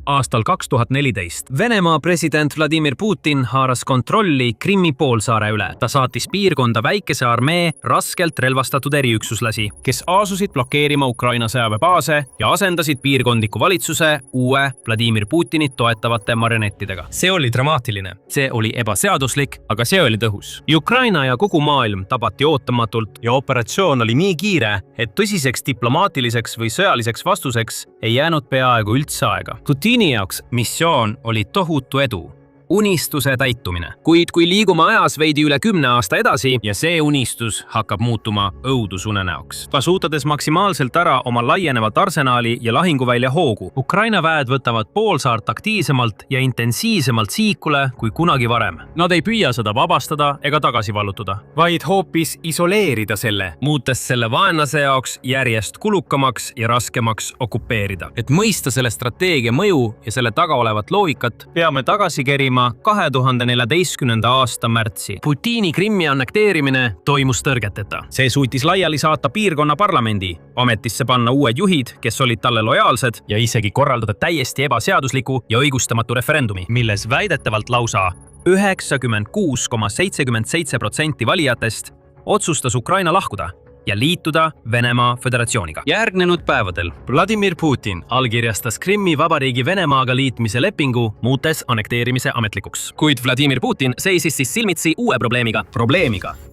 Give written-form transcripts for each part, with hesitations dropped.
Aastal 2014 Venemaa president Vladimir Putin haaras kontrolli Krimmi poolsaare üle. Ta saatis piirkonda väikese armee raskelt relvastatud eriüksuslasi, kes asusid blokeerima Ukraina sõjaväebaase ja asendasid piirkondliku valitsuse uue Vladimir Putinit toetavate marionettidega. See oli dramaatiline, see oli ebaseaduslik, aga see oli tõhus. Ukraina ja kogu maailm tabati ootamatult ja operatsioon oli nii kiire, et tõsiseks diplomaatiliseks või sõjaliseks vastuseks ei jäänud peaaegu üldse aega. Putini jaoks missioon oli tohutu edu. Unistuse täitumine. Kuid kui liigume ajas veidi üle 10 aasta edasi ja see unistus hakkab muutuma õudusunenäoks. Kasutades maksimaalselt ära oma laienevat arsenaali ja lahinguvälja hoogu, Ukraina väed võtavad poolsaart aktiivsemalt ja intensiivsemalt siikule kui kunagi varem. Nad ei püüa seda vabastada ega tagasi vallutada, vaid hoopis isoleerida selle, muutes selle vaenlase jaoks järjest kulukamaks ja raskemaks okupeerida. Et mõista selle strateegia mõju ja selle taga olevat loogikat, peame tagasi kerima 2014. aasta märtsi. Putini Krimmi annekteerimine toimus tõrgeteta. See suutis laiali saata piirkonna parlamendi, ametisse panna uued juhid, kes olid talle lojaalsed ja isegi korraldada täiesti ebaseadusliku ja õigustamatu referendumi, milles väidetavalt lausa 96,77% valijatest otsustas Ukraina lahkuda ja liituda Venemaa Föderatsiooniga. Järgnenud päevadel Vladimir Putin allkirjastas Krimmi vabariigi Venemaaga liitmise lepingu, muutes annekteerimise ametlikuks. Kuid Vladimir Putin seisis siis silmitsi uue probleemiga,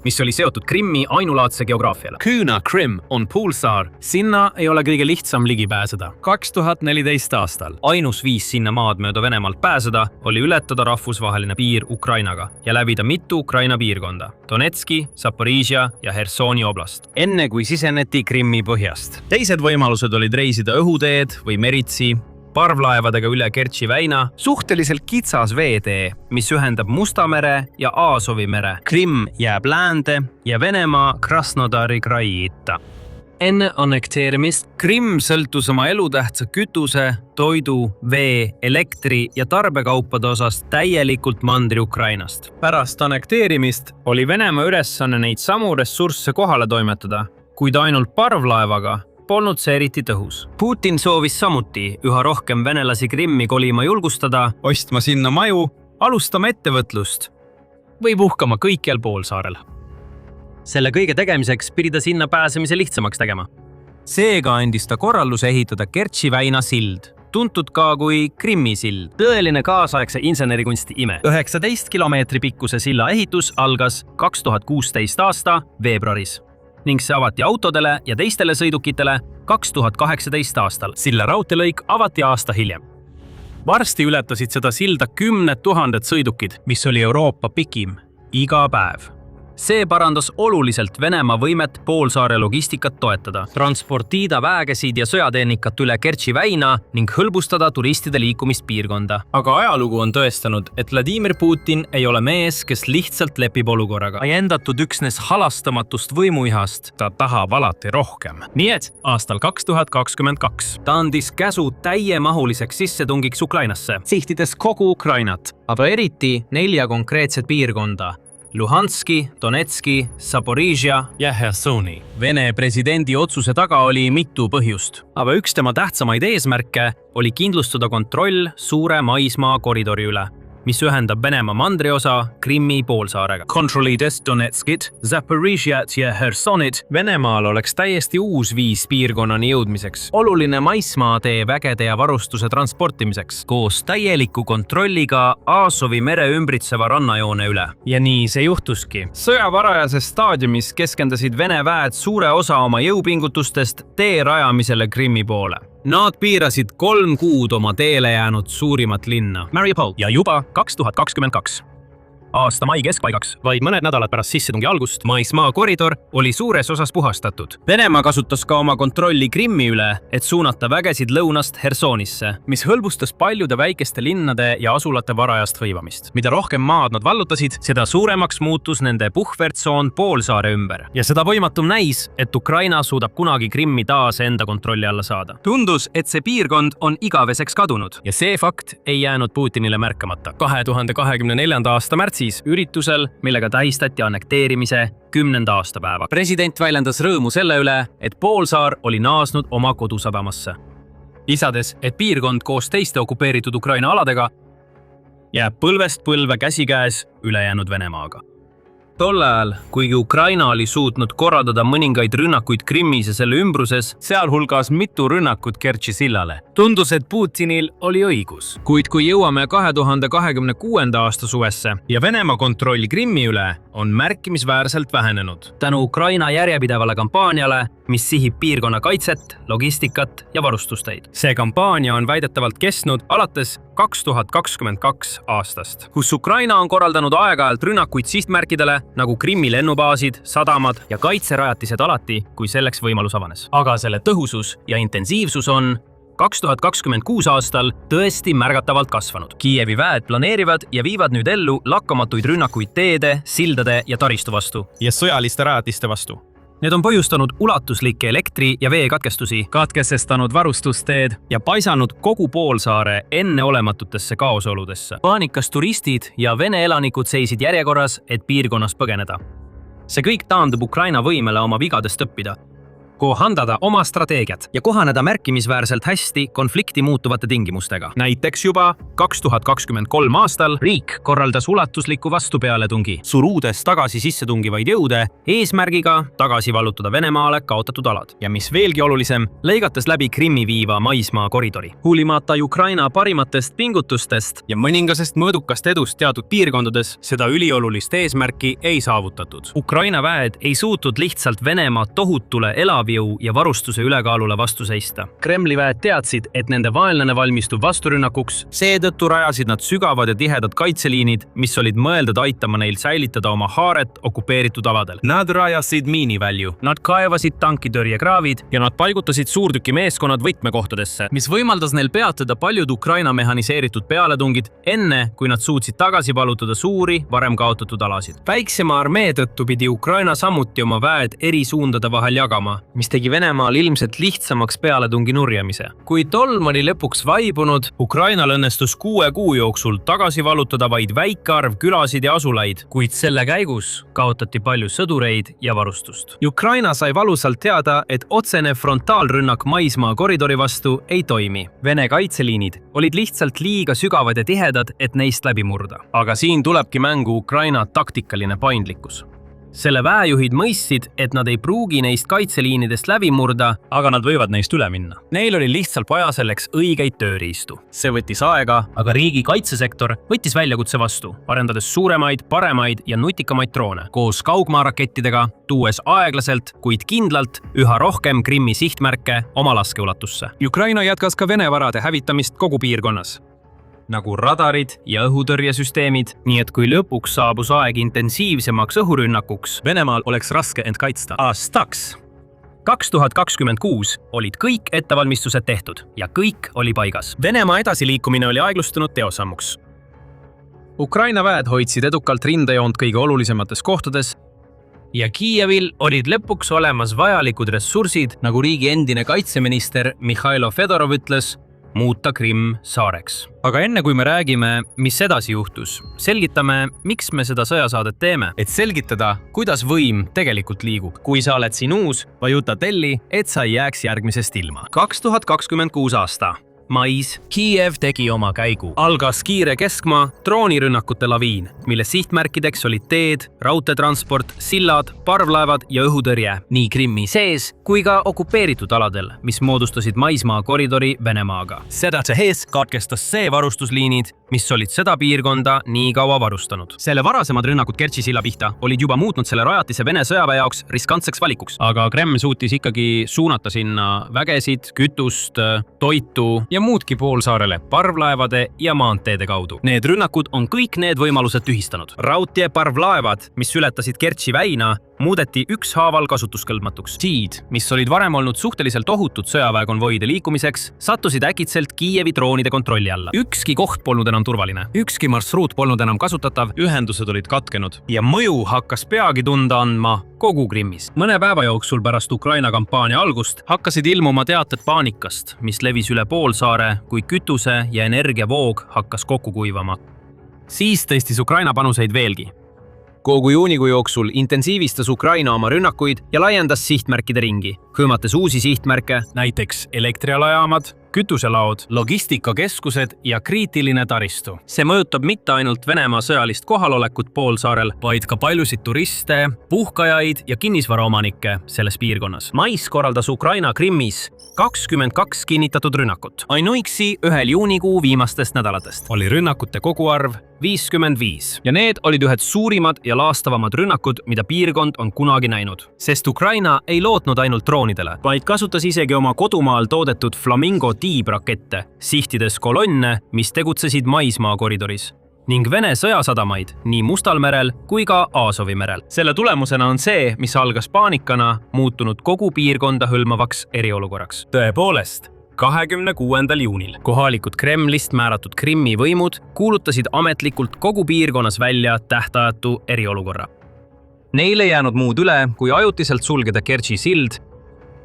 mis oli seotud Krimmi ainulaadse geograafiale. Kuna Krimm on poolsaar, sinna ei ole kõige lihtsam ligi pääseda. 2014 aastal ainus viis sinna maad mööda Venemaalt pääseda oli ületada rahvusvaheline piir Ukrainaga ja läbida mitu Ukraina piirkonda, Donetski, Zaporižja ja Hersoni oblast, enne kui siseneti Krimmi põhjast. Teised võimalused olid reisida õhuteed või meritsi, parvlaevadega üle Kertši väina, suhteliselt kitsas veetee, mis ühendab Musta mere ja Aasovi mere. Krimm jääb läände ja Venemaa Krasnodari krai itta. Enne annekteerimist Krimm sõltus oma elutähtsa kütuse, toidu, vee, elektri ja tarbekaupade osas täielikult Mandri-Ukrainast. Pärast annekteerimist oli Venemaa ülesanne neid samu ressursse kohale toimetada, kuid ainult parvlaevaga polnud see eriti tõhus. Putin soovis samuti üha rohkem venelasi Krimmi kolima julgustada, ostma sinna maju, alustama ettevõtlust või puhkama kõikjal poolsaarel. Selle kõige tegemiseks pidi ta sinna pääsemise lihtsamaks tegema. Seega andis ta korralduse ehitada Kertši väina sild, tuntud ka kui Krimmi sild. Tõeline kaasaegse insenerikunsti ime. 19 kilomeetri pikkuse silla ehitus algas 2016 aasta veebruaris ning see avati autodele ja teistele sõidukitele 2018 aastal. Silla raudteelõik avati aasta hiljem. Varsti ületasid seda silda 10 000 sõidukid, mis oli Euroopa pikim iga päev. See parandas oluliselt Venemaa võimet poolsaare logistikat toetada, transportida väegesid ja sõjatehnikat üle Kertši väina ning hõlbustada turistide liikumist piirkonda. Aga ajalugu on tõestanud, et Vladimir Putin ei ole mees, kes lihtsalt lepib olukorraga. Ei endatud üksnes halastamatust võimuihast, ta tahab alati rohkem. Nii et aastal 2022 ta andis käsu täiemahuliseks sissetungiks Ukrainasse, sihtides kogu Ukrainat, aga eriti 4 konkreetset piirkonda: Luhanski, Donetski, Zaporižja ja Hersoni. Vene presidendi otsuse taga oli mitu põhjust, aga üks tema tähtsamaid eesmärke oli kindlustada kontroll suure maismaa koridori üle, mis ühendab Venemaa mandriosa Krimmi poolsaarega. Kontrollides Donetskit, Zaporižjat ja Hersonit, Venemaal oleks täiesti uus viis piirkonnani jõudmiseks. Oluline maismaatee vägede ja varustuse transportimiseks, koos täieliku kontrolliga Aasovi mere ümbritseva rannajoone üle. Ja nii see juhtuski. Sõjavarajases staadiumis keskendasid Vene väed suure osa oma jõupingutustest tee rajamisele Krimmi poole. Nad piirasid 3 kuud oma teele jäänud suurimat linna, Mariupol, ja juba 2022. Aasta mai keskpaigaks, vaid mõned nädalad pärast sissetungi algust, maismaa koridor oli suures osas puhastatud. Venemaa kasutas ka oma kontrolli Krimmi üle, et suunata vägesid lõunast Hersonisse, mis hõlbustas paljude väikeste linnade ja asulate varajast hõivamist. Mida rohkem maad nad vallutasid, seda suuremaks muutus nende puhvertsoon poolsaare ümber. Ja seda võimatum näis, et Ukraina suudab kunagi Krimmi taas enda kontrolli alla saada. Tundus, et see piirkond on igaveseks kadunud ja see fakt ei jäänud Putinile märkamata. 2024. aasta märtsis üritusel, millega tähistati annekteerimise 10. aastapäeva. President väljendas rõõmu selle üle, et poolsaar oli naasnud oma kodusadamasse. lisades, et piirkond koos teiste okupeeritud Ukraina aladega jääb põlvest põlve käsikäes ülejäänud Venemaaga. Tol ajal, kuigi Ukraina oli suutnud korraldada mõningaid rünnakuid Krimmis ja selle ümbruses, sealhulgas mitu rünnakut Kertši sillale, tundus, et Putinil oli õigus. Kuid kui jõuame 2026. aasta suvesse ja Venemaa kontroll Krimmi üle on märkimisväärselt vähenenud tänu Ukraina järjepidevale kampaaniale, mis sihib piirkonna kaitset, logistikat ja varustusteid. See kampaania on väidetavalt kestnud alates 2022 aastast, kus Ukraina on korraldanud aeg-ajalt rünnakuid sihtmärkidele nagu Krimmi lennubaasid, sadamad ja kaitserajatised alati, kui selleks võimalus avanes. Aga selle tõhusus ja intensiivsus on 2026 aastal tõesti märgatavalt kasvanud. Kiievi väed planeerivad ja viivad nüüd ellu lakkamatuid rünnakuid teede, sildade ja taristu vastu ja sõjaliste rajatiste vastu. Need on põhjustanud ulatuslikke elektri- ja veekatkestusi, katkestanud varustusteed ja paisanud kogu poolsaare enneolematutesse kaosoludesse. Paanikas turistid ja Vene elanikud seisid järjekorras, et piirkonnast põgeneda. See kõik taandub Ukraina võimele oma vigadest õppida, kohandada oma strateegiat ja kohaneda märkimisväärselt hästi konflikti muutuvate tingimustega. Näiteks juba 2023 aastal riik korraldas ulatusliku vastupealetungi, surudes tagasi sissetungivaid jõude eesmärgiga tagasi vallutada Venemaale kaotatud alad. Ja mis veelgi olulisem, lõigates läbi Krimmi viiva maismaa koridori. Hoolimata Ukraina parimatest pingutustest ja mõningasest mõõdukast edust teatud piirkondades, seda üliolulist eesmärki ei saavutatud. Ukraina väed ei suutnud lihtsalt Venemaa tohutule elavjõu ja varustuse ülekaalule vastu seista. Kremli väed teadsid, et nende vaenlane valmistub vasturünnakuks, seetõttu rajasid nad sügavad ja tihedad kaitseliinid, mis olid mõeldud aitama neil säilitada oma haaret okupeeritud aladel. Nad rajasid miinivälju, nad kaevasid tankitõrjekraavid ja nad paigutasid suurtükimeeskonnad võtmekohtadesse, mis võimaldas neil peatada paljud Ukraina mehaniseeritud pealetungid enne, kui nad suutsid tagasi vallutada suuri, varem kaotatud alasid. Väiksema armee tõttu pidi Ukraina samuti oma väed eri suundade vahel jagama, mis tegi Venemaal ilmselt lihtsamaks pealetungi nurjamise. Kui tolm oli lõpuks vaibunud, Ukrainal õnnestus 6 kuu jooksul tagasi vallutada vaid väike arv külasid ja asulaid, kuid selle käigus kaotati palju sõdureid ja varustust. Ukraina sai valusalt teada, et otsene frontaalrünnak maismaa koridori vastu ei toimi. Vene kaitseliinid olid lihtsalt liiga sügavad ja tihedad, et neist läbi murda. Aga siin tulebki mängu Ukraina taktikaline paindlikkus. Selle väejuhid mõistsid, et nad ei pruugi neist kaitseliinidest läbi murda, aga nad võivad neist üle minna. Neil oli lihtsalt vaja selleks õigeid tööriistu. See võttis aega, aga riigi kaitsesektor võttis väljakutse vastu, arendades suuremaid, paremaid ja nutikamaid droone koos kaugmaarakettidega, tuues aeglaselt, kuid kindlalt üha rohkem Krimmi sihtmärke oma laskeulatusse. Ukraina jätkas ka Vene varade hävitamist kogu piirkonnas, nagu radarid ja õhutõrjesüsteemid, nii et kui lõpuks saabus aeg intensiivsemaks õhurünnakuks, Venemaal oleks raske end kaitsta. Aastaks 2026 olid kõik ettevalmistused tehtud ja kõik oli paigas. Venemaa edasiliikumine oli aeglustunud teosammuks. Ukraina väed hoidsid edukalt rindejoont kõige olulisemates kohtades ja Kiievil olid lõpuks olemas vajalikud ressursid, nagu riigi endine kaitseminister Mihhailo Fedorov ütles, muuta Krimm saareks. Aga enne kui me räägime, mis edasi juhtus, selgitame, miks me seda sõjasaadet teeme, et selgitada, kuidas võim tegelikult liigub. Kui sa oled siin uus, vajuta telli, et sa ei jääks järgmisest ilma. 2026 aasta mais Kiiev tegi oma käigu. Algas kiire keskmaa droonirünnakute laviin, mille sihtmärkideks olid teed, raudteetransport, sillad, parvlaevad ja õhutõrje nii Krimmi sees kui ka okupeeritud aladel, mis moodustasid maismaa koridori Venemaaga. Seda tehes katkestas see varustusliinid, mis olid seda piirkonda nii kaua varustanud. Selle varasemad rünnakud Kertši silla pihta olid juba muutnud selle rajatise Vene sõjaväe jaoks riskantseks valikuks, aga Kreml suutis ikkagi suunata sinna vägesid, kütust, toitu ja muudki poolsaarele parvlaevade ja maanteede kaudu. Need rünnakud on kõik need võimalused tühistanud. Raudtee parvlaevad, mis ületasid Kertši väina, muudeti ükshaaval kasutuskõlbmatuks. Siid, mis olid varem olnud suhteliselt ohutud sõjaväekonvoide liikumiseks, sattusid äkitselt Kiievi droonide kontrolli alla. Ükski koht polnud enam turvaline, ükski marsruut polnud enam kasutatav, ühendused olid katkenud ja mõju hakkas peagi tunda andma kogu Krimmis. Mõne päeva jooksul pärast Ukraina kampaania algust hakkasid ilmuma teated paanikast, mis levis üle poolsaare, kui kütuse ja energiavoog hakkas kokku kuivama. Siis tõstis Ukraina panuseid veelgi. Kogu juunikuu jooksul intensiivistas Ukraina oma rünnakuid ja laiendas sihtmärkide ringi, hõimates uusi sihtmärke, näiteks elektrialajaamad, kütuselaod, logistikakeskused ja kriitiline taristu. See mõjutab mitte ainult Venemaa sõjalist kohalolekut poolsaarel, vaid ka paljusid turiste, puhkajaid ja kinnisvaraomanikke selles piirkonnas. Mais korraldas Ukraina Krimmis 22 kinnitatud rünnakut. Ainuüksi 1 juunikuu viimastest nädalatest oli rünnakute koguarv 55 ja need olid ühed suurimad ja laastavamad rünnakud, mida piirkond on kunagi näinud. Sest Ukraina ei lootnud ainult droonidele, vaid kasutas isegi oma kodumaal toodetud Flamingo tiibrakette, sihtides kolonne, mis tegutsesid maismaa koridoris ning Vene sõjasadamaid nii Mustal merel kui ka Aasovi merel. Selle tulemusena on see, mis algas paanikana, muutunud kogu piirkonda hõlmavaks eriolukorraks. Tõepoolest, 26. juunil kohalikud Kremlist määratud Krimmi võimud kuulutasid ametlikult kogu piirkonnas välja tähtajatu eriolukorra. Neile jäänud muud üle, kui ajutiselt sulgeda Kertši sild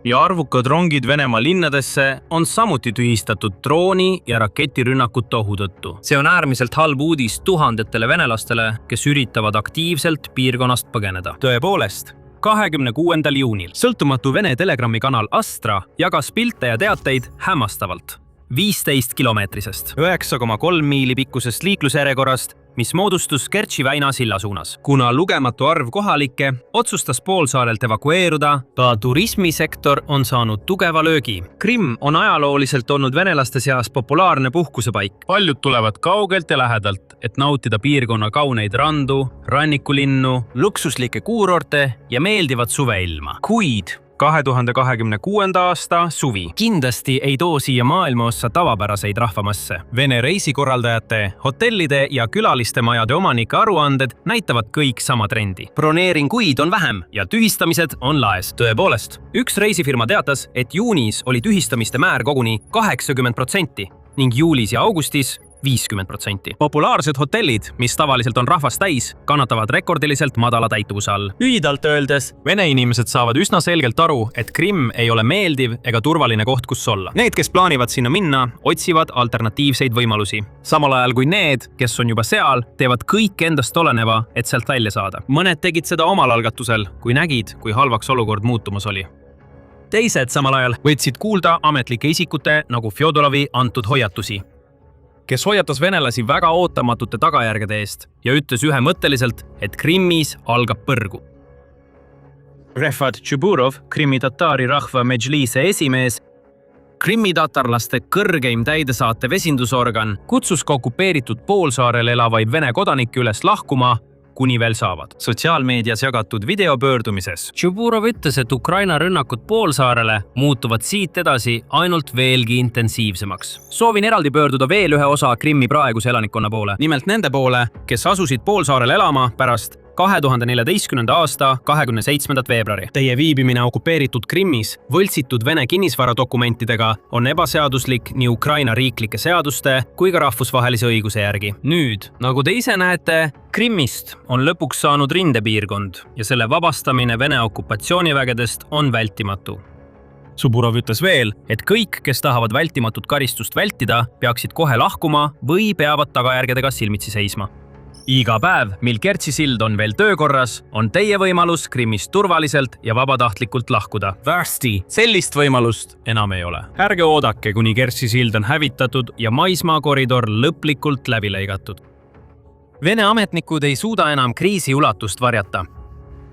ja arvukad rongid Venemaa linnadesse on samuti tühistatud drooni- ja raketirünnakute ohu tõttu. See on äärmiselt halb uudis tuhandetele venelastele, kes üritavad aktiivselt piirkonnast põgeneda. Tõepoolest, 26. juunil sõltumatu Vene Telegrami kanal Astra jagas pilte ja teateid hämmastavalt 15 kilomeetrisest, 9,3 miili pikkusest liiklusjärjekorrast, mis moodustus Kertši väina silla suunas. Kuna lugematu arv kohalikke otsustas poolsaarelt evakueeruda, ka turismisektor on saanud tugeva löögi. Krimm on ajalooliselt olnud venelaste seas populaarne puhkusepaik. Paljud tulevad kaugelt ja lähedalt, et nautida piirkonna kauneid randu, rannikulinnu, luksuslikke kuurorte ja meeldivat suveilma. Kuid 2026. aasta suvi kindlasti ei too siia maailmaossa tavapäraseid rahvamasse. Vene reisikorraldajate, hotellide ja külalistemajade omanike aruanded näitavad kõik sama trendi. Broneeringuid on vähem ja tühistamised on laes. Tõepoolest, üks reisifirma teatas, et juunis oli tühistamiste määr koguni 80% ning juulis ja augustis 50%. Populaarsed hotellid, mis tavaliselt on rahvast täis, kannatavad rekordiliselt madala täituvuse all. Lühidalt öeldes, Vene inimesed saavad üsna selgelt aru, et Krimm ei ole meeldiv ega turvaline koht, kus olla. Need, kes plaanivad sinna minna, otsivad alternatiivseid võimalusi. Samal ajal kui need, kes on juba seal, teevad kõik endast oleneva, et sealt välja saada. Mõned tegid seda omal algatusel, kui nägid, kui halvaks olukord muutumas oli. Teised samal ajal võtsid kuulda ametlike isikute nagu Fjodorovi antud hoiatusi, kes hoiatas venelasi väga ootamatute tagajärgede eest ja ütles ühemõtteliselt, et Krimmis algab põrgu. Refat Tšuburov, Krimmi-Tatari rahva Medžlise esimees, Krimmi-tatarlaste kõrgeim täidesaatev esindusorgan, kutsus ka okupeeritud poolsaarel elavaid Vene kodanikke üles lahkuma, kuni veel saavad. Sotsiaalmeedias jagatud videopöördumises Tšuburov ütles, et Ukraina rünnakud poolsaarele muutuvad siit edasi ainult veelgi intensiivsemaks. Soovin eraldi pöörduda veel ühe osa Krimmi praeguse elanikkonna poole. Nimelt nende poole, kes asusid poolsaarel elama pärast 2014. aasta 27. veebruari. Teie viibimine okupeeritud Krimmis võltsitud Vene kinnisvaradokumentidega on ebaseaduslik nii Ukraina riiklike seaduste kui ka rahvusvahelise õiguse järgi. Nüüd, nagu te ise näete, Krimmist on lõpuks saanud rindepiirkond ja selle vabastamine Vene okupatsioonivägedest on vältimatu. Tšuburov ütles veel, et kõik, kes tahavad vältimatut karistust vältida, peaksid kohe lahkuma või peavad tagajärgedega silmitsi seisma. Iga päev, mil Kertši sild on veel töökorras, on teie võimalus Krimmist turvaliselt ja vabatahtlikult lahkuda. Varsti sellist võimalust enam ei ole. Ärge oodake, kuni Kertši sild on hävitatud ja maismaakoridor lõplikult läbi lõigatud. Vene ametnikud ei suuda enam kriisi ulatust varjata.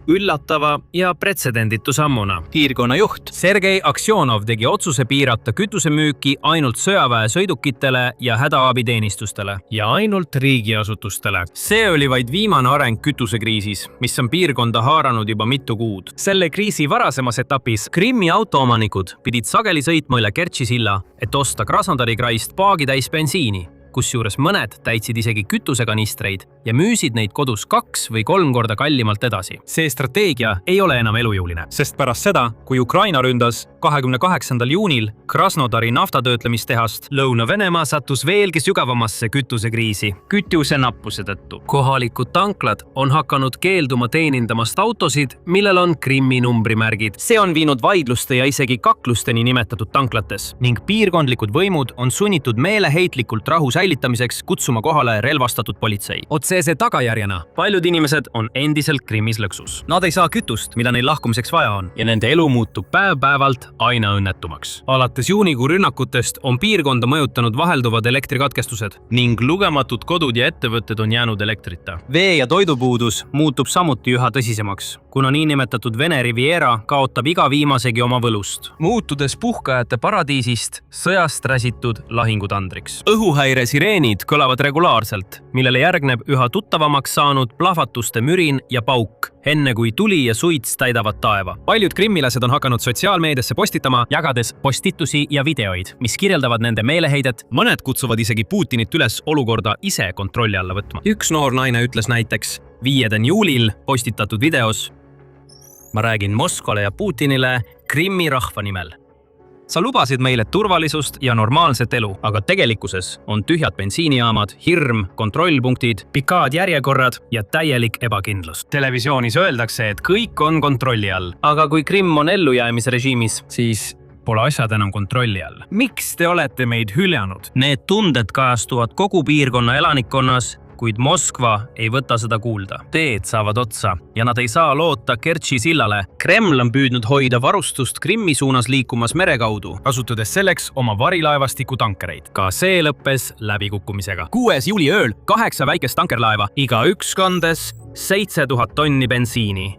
Üllatava ja pretsedenditu sammuna. Piirkonna juht Sergei Aksionov tegi otsuse piirata kütusemüüki ainult sõjaväe sõidukitele ja hädaabiteenistustele ja ainult riigiasutustele. See oli vaid viimane areng kütusekriisis, mis on piirkonda haaranud juba mitu kuud. Selle kriisi varasemas etapis Krimmi autoomanikud pidid sageli sõitma üle Kertši silla, et osta Krasnodari kraist paagi täis bensiini, kusjuures mõned täitsid isegi kütusekanistreid ja müüsid neid kodus 2 või 3 korda kallimalt edasi. See strateegia ei ole enam elujõuline, sest pärast seda, kui Ukraina ründas 28. juunil Krasnodari naftatöötlemistehast, Lõuna-Venemaa sattus veelgi sügavamasse kütusekriisi kütuse nappuse tõttu. Kohalikud tanklad on hakanud keelduma teenindamast autosid, millel on Krimmi numbrimärgid. See on viinud vaidluste ja isegi kaklusteni nimetatud tanklates ning piirkondlikud võimud on sunnitud meeleheitlikult rahu säilitamiseks kutsuma kohale relvastatud politsei. Otsese tagajärjena Paljud inimesed on endiselt Krimmis lõksus. nad ei saa kütust, mida neil lahkumiseks vaja on. Ja nende elu muutub päev-päevalt aina õnnetumaks. Alates juunikuu rünnakutest on piirkonda mõjutanud vahelduvad elektrikatkestused ning lugematud kodud ja ettevõtted on jäänud elektrita. Vee- ja toidupuudus Muutub samuti üha tõsisemaks, kuna niinimetatud Vene Riviera kaotab iga viimasegi oma võlust, muutudes puhkajate paradiisist sõjast räsitud lahingutandriks. Õhuhäire sireenid kõlavad regulaarselt, millele järgneb üha tuttavamaks saanud plahvatuste mürin ja pauk, enne kui tuli ja suits täidavad taeva. paljud krimmilased on hakanud sotsiaalmeediasse postitama, jagades postitusi ja videoid, mis kirjeldavad nende meeleheidet. Mõned kutsuvad isegi Putinit üles olukorda ise kontrolli alla võtma. Üks noor naine ütles näiteks 5. juulil postitatud videos: "Ma räägin Moskvale ja Putinile Krimmi rahva nimel. Sa lubasid meile turvalisust ja normaalset elu, aga tegelikkuses on tühjad bensiinijaamad, hirm, kontrollpunktid, pikad järjekorrad ja täielik ebakindlus. Televisioonis öeldakse, et kõik on kontrolli all, aga kui Krimm on ellujäämise režiimis, siis pole asjad enam kontrolli all. Miks te olete meid hüljanud?" Need tunded kajastuvad kogu piirkonna elanikkonnas, kuid Moskva ei võta seda kuulda. Teed saavad otsa ja nad ei saa loota Kertši sillale. Kreml on püüdnud hoida varustust Krimmi suunas liikumas mere kaudu, kasutades selleks oma varilaevastiku tankereid. Ka see lõppes läbikukkumisega. 6. juuli ööl 8 väikest tankerlaeva. Igaüks kandes 7000 tonni bensiini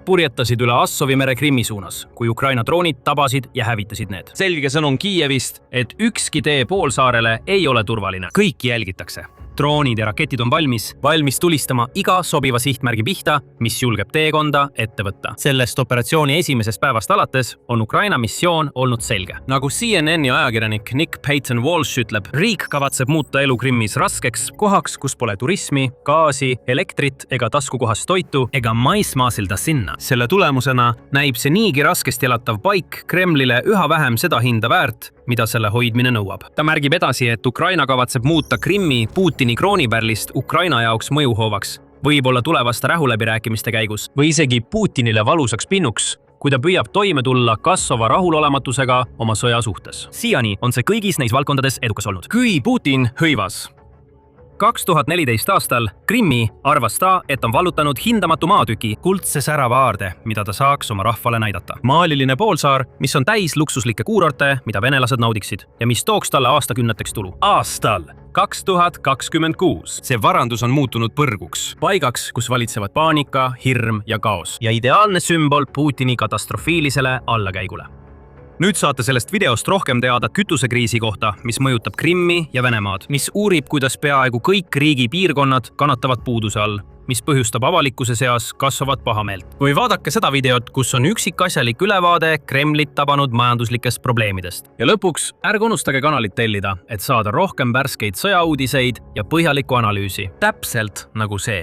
purjetasid üle Assovi mere Krimmi suunas, kui Ukraina droonid tabasid ja hävitasid need. Selge sõnum Kiievist, et ükski tee poolsaarele ei ole turvaline. Kõiki jälgitakse. Droonid ja raketid on valmis tulistama iga sobiva sihtmärgi pihta, mis julgeb teekonda ette võtta. Sellest operatsiooni esimesest päevast alates on Ukraina missioon olnud selge. Nagu CNN-i ajakirjanik Nick Payton Walsh ütleb, riik kavatseb muuta elu Krimmis raskeks kohaks, kus pole turismi, gaasi, elektrit ega taskukohast toitu ega maismaasilda sinna. Selle tulemusena näib see niigi raskesti elatav paik Kremlile üha vähem seda hinda väärt, mida selle hoidmine nõuab. Ta märgib edasi, et Ukraina kavatseb muuta Krimmi Putini kroonipärlist Ukraina jaoks mõjuhoovaks, võib-olla tulevaste rahuläbirääkimiste käigus, või isegi Putinile valusaks pinnuks, kui ta püüab toime tulla kasvava rahulolematusega oma sõja suhtes. Siiani on see kõigis neis valdkondades edukas olnud. Kui Putin hõivas 2014 aastal Krimmi, arvas ta, et on vallutanud hindamatu maatüki, kuldse särava aarde, mida ta saaks oma rahvale näidata. Maaliline poolsaar, mis on täis luksuslikke kuurorte, mida venelased naudiksid ja mis tooks talle aastakümneteks tulu. Aastal 2026 see varandus on muutunud põrguks, paigaks, kus valitsevad paanika, hirm ja kaos ja ideaalne sümbol Putini katastrofiilisele allakäigule. Nüüd saate sellest videost rohkem teada kütusekriisi kohta, mis mõjutab Krimmi ja Venemaad, mis uurib, kuidas peaaegu kõik riigi piirkonnad kannatavad puuduse all, mis põhjustab avalikkuse seas kasvavat pahameelt. Või vaadake seda videot, kus on üksikasjalik ülevaade Kremlit tabanud majanduslikest probleemidest. Ja lõpuks ärge unustage kanalit tellida, et saada rohkem värskeid sõjauudiseid ja põhjalikku analüüsi, täpselt nagu see.